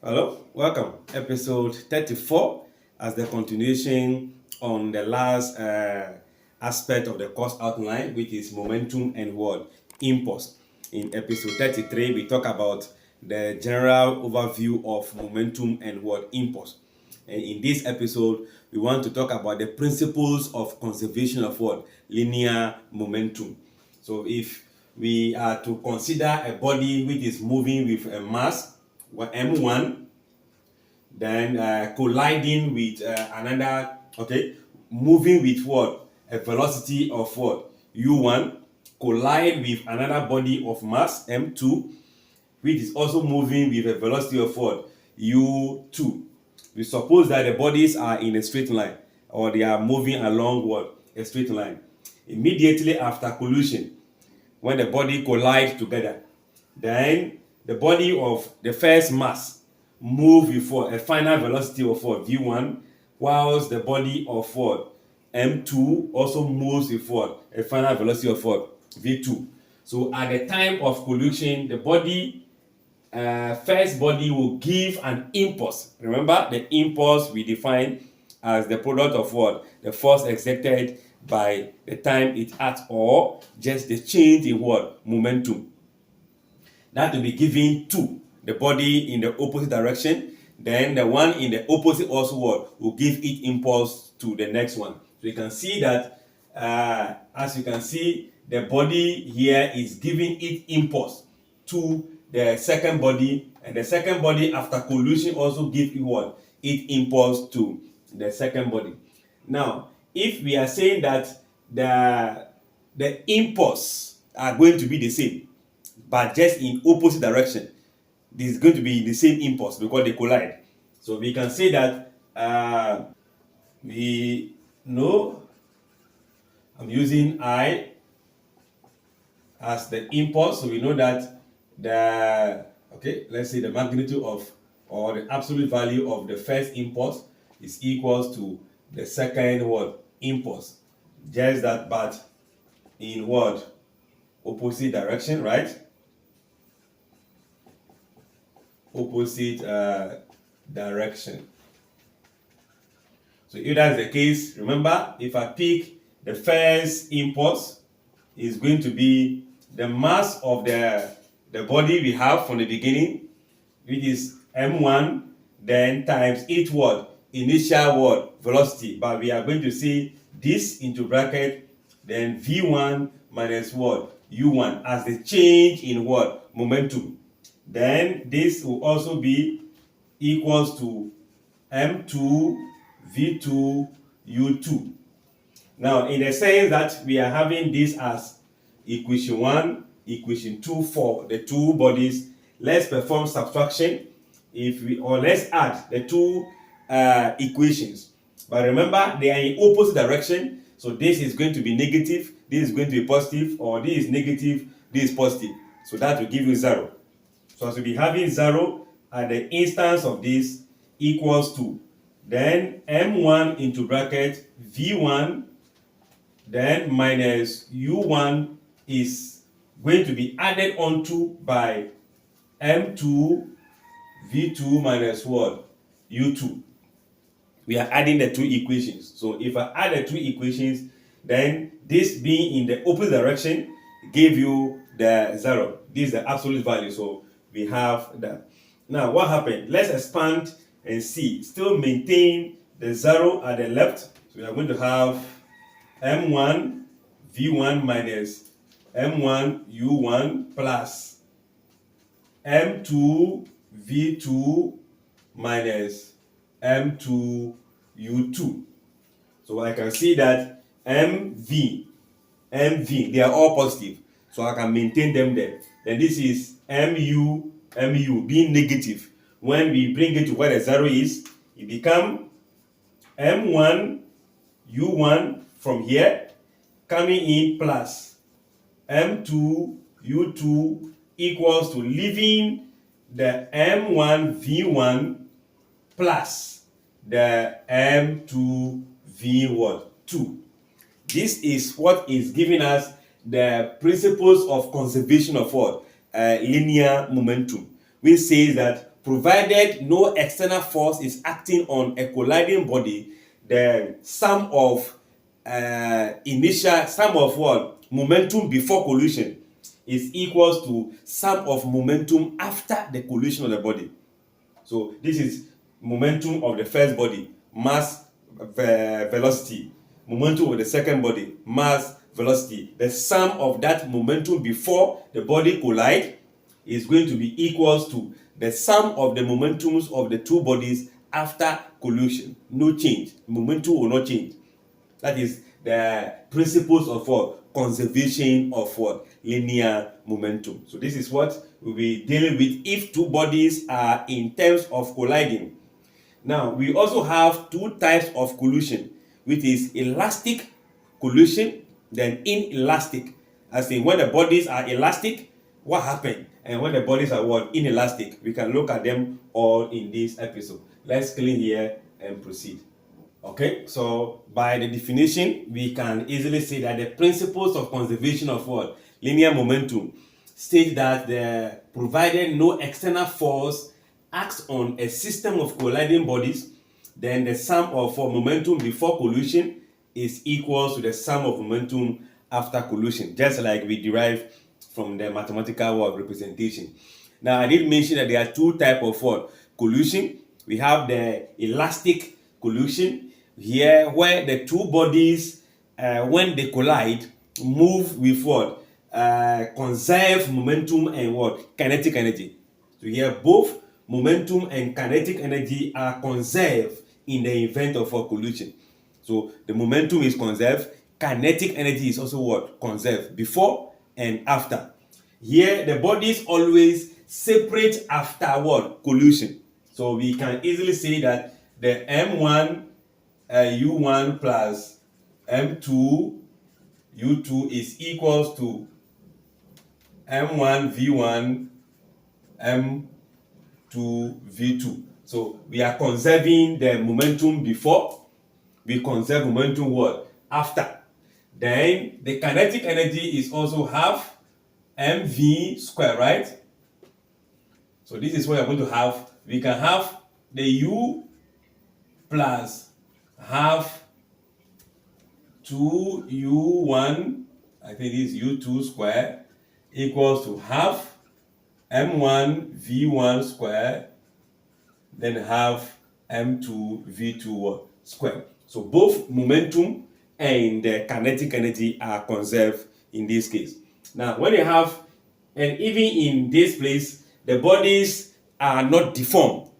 Hello, welcome. Episode 34 as the continuation on the last aspect of the course outline, which is momentum and what? Impulse. In episode 33, we talk about the general overview of momentum and what? Impulse. And in this episode, we want to talk about the principles of conservation of what? Linear momentum. So if we are to consider a body which is moving with a mass m1, then colliding with another, okay, moving with what? A velocity of what? u1, collide with another body of mass m2, which is also moving with a velocity of what? u2. We suppose that the bodies are in a straight line, or they are moving along what? A straight line. Immediately after collision, when the body collide together, then the body of the first mass move with what? A final velocity of what? v1, whilst the body of what? m2 also moves with what? A final velocity of what? v2. So at the time of collision, the body first body will give an impulse. Remember, the impulse we define as the product of what? The force exerted by the time it acts, or just the change in what? Momentum. That will be given to the body in the opposite direction. Then the one in the opposite also what? Will give it impulse to the next one. So you can see that as you can see, the body here is giving it impulse to the second body, and the second body after collision also give it what? It impulse to the second body. Now, if we are saying that the impulse are going to be the same, but just in opposite direction, this is going to be the same impulse because they collide. So we can say that we know I'm using I as the impulse, so we know that let's say the magnitude of, or the absolute value of the first impulse is equals to the second what? Impulse. Just that, but in what? Opposite direction, right? Opposite direction. So if that's the case, remember, if I pick the first impulse, is going to be the mass of the body we have from the beginning, which is m1, then times its what? Initial what? Velocity. But we are going to see this into bracket, then v1 minus what? u1 as the change in what? Momentum. Then this will also be equals to m2 v2 u2. Now, in the sense that we are having this as equation 1, equation 2 for the two bodies, let's perform subtraction. Let's add the two equations. But remember, they are in opposite direction. So this is going to be negative, this is going to be positive, or this is negative, this is positive. So that will give you 0. So as we'll be having 0 at the instance of this equals to, then m1 into bracket v1, then minus u1 is going to be added onto by m2 v2 minus what? u2. We are adding the two equations. So if I add the two equations, then this being in the opposite direction give you the 0. This is the absolute value. So we have that. Now what happened? Let's expand and see. Still maintain the 0 at the left. So we are going to have m1 v1 minus m1 u1 plus m2 v2 minus m2 u2. So I can see that mv, they are all positive, so I can maintain them there. Then this is mu being negative. When we bring it to where the 0 is, it become m1 u1 from here coming in plus m2 u2 equals to leaving the m1 v1 plus the m2 v2. This is what is giving us the principles of conservation of what? Linear momentum, which says that provided no external force is acting on a colliding body, the sum of sum of what momentum before collision is equals to sum of momentum after the collision of the body. So this is momentum of the first body, mass, velocity. Momentum of the second body, mass, velocity. The sum of that momentum before the body collide is going to be equals to the sum of the momentums of the two bodies after collision. No change. Momentum will not change. That is the principles of what? Conservation of what? Linear momentum. So this is what we'll be dealing with if two bodies are in terms of colliding. Now, we also have two types of collision, which is elastic collision, then inelastic. As in, when the bodies are elastic, what happened? And when the bodies are what? Inelastic. We can look at them all in this episode. Let's click here and proceed. Okay, so by the definition, we can easily say that the principles of conservation of what? Linear momentum state that the provided no external force acts on a system of colliding bodies, then the sum of momentum before collision is equal to the sum of momentum after collision, just like we derive from the mathematical representation. Now, I did mention that there are two types of what? Collision. We have the elastic collision here, where the two bodies, when they collide, move with what? Conserve momentum and what? Kinetic energy. So here, both momentum and kinetic energy are conserved in the event of a collision. So the momentum is conserved, kinetic energy is also what? Conserved before and after. Here, the bodies always separate after what? Collision. So we can easily say that the M1 U1 plus M2 U2 is equals to M1 V1 M2 V2. So we are conserving the momentum before, we conserve momentum what? After. Then the kinetic energy is also half mv square, right? So this is what we're going to have. We can have the u plus half 2u1, I think this is u2 square, equals to half m1 v1 square, then half m2 v2 square. So both momentum and the kinetic energy are conserved in this case. Now, when you have, and even in this place, the bodies are not deformed.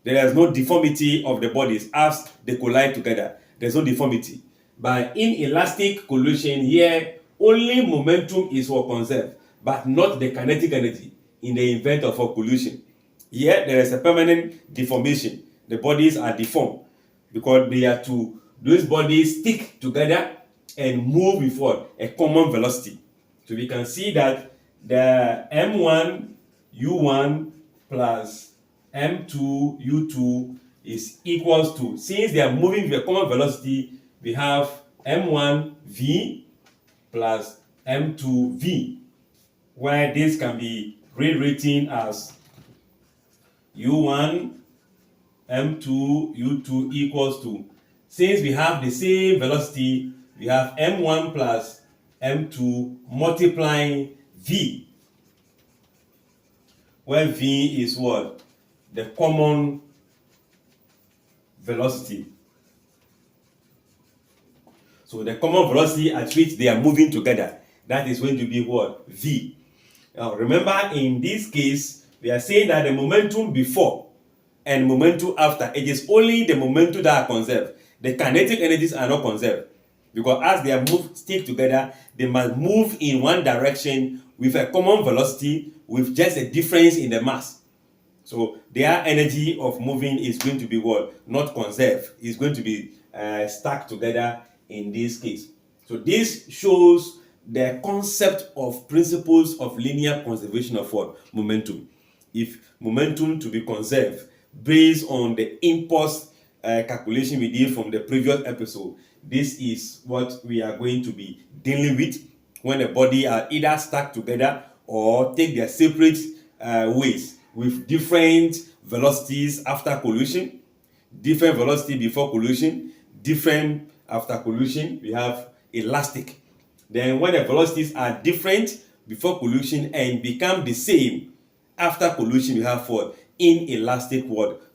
There is no deformity of the bodies as they collide together. There's no deformity. But in elastic collision here, only momentum is what conserved, but not the kinetic energy in the event of a collision. Here, there is a permanent deformation. The bodies are deformed because they are those bodies stick together and move with what? A common velocity. So we can see that the M1 U1 plus M2 U2 is equals to, since they are moving with a common velocity, we have M1 V plus M2 V, where this can be rewritten as U1 M2 U2 equals to, since we have the same velocity, we have M1 plus M2 multiplying V, where V is what? The common velocity. So the common velocity at which they are moving together, that is going to be what? V. Now remember, in this case, we are saying that the momentum before and momentum after, it is only the momentum that are conserved. The kinetic energies are not conserved, because as they are stick together, they must move in one direction with a common velocity, with just a difference in the mass. So their energy of moving is going to be what? Not conserved. It's going to be stuck together in this case. So this shows the concept of principles of linear conservation of what? Momentum. If momentum to be conserved based on the impulse calculation we did from the previous episode, this is what we are going to be dealing with when the body are either stuck together or take their separate ways. with different velocities after collision, different velocity before collision, different after collision. We have elastic. Then when the velocities are different before collision and become the same after collision, we have for inelastic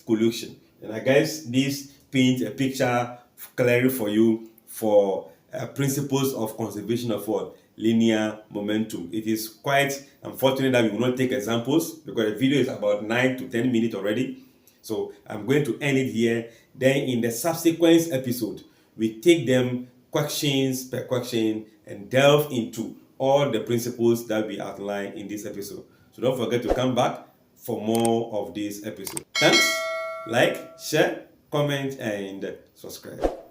collision. And I guess this paints a picture clearly for you for principles of conservation of linear momentum. It is quite unfortunate that we will not take examples because the video is about 9 to 10 minutes already. So I'm going to end it here. Then in the subsequent episode, we take them questions per question and delve into all the principles that we outline in this episode. So don't forget to come back for more of this episode. Thanks. Like, share, comment, and subscribe.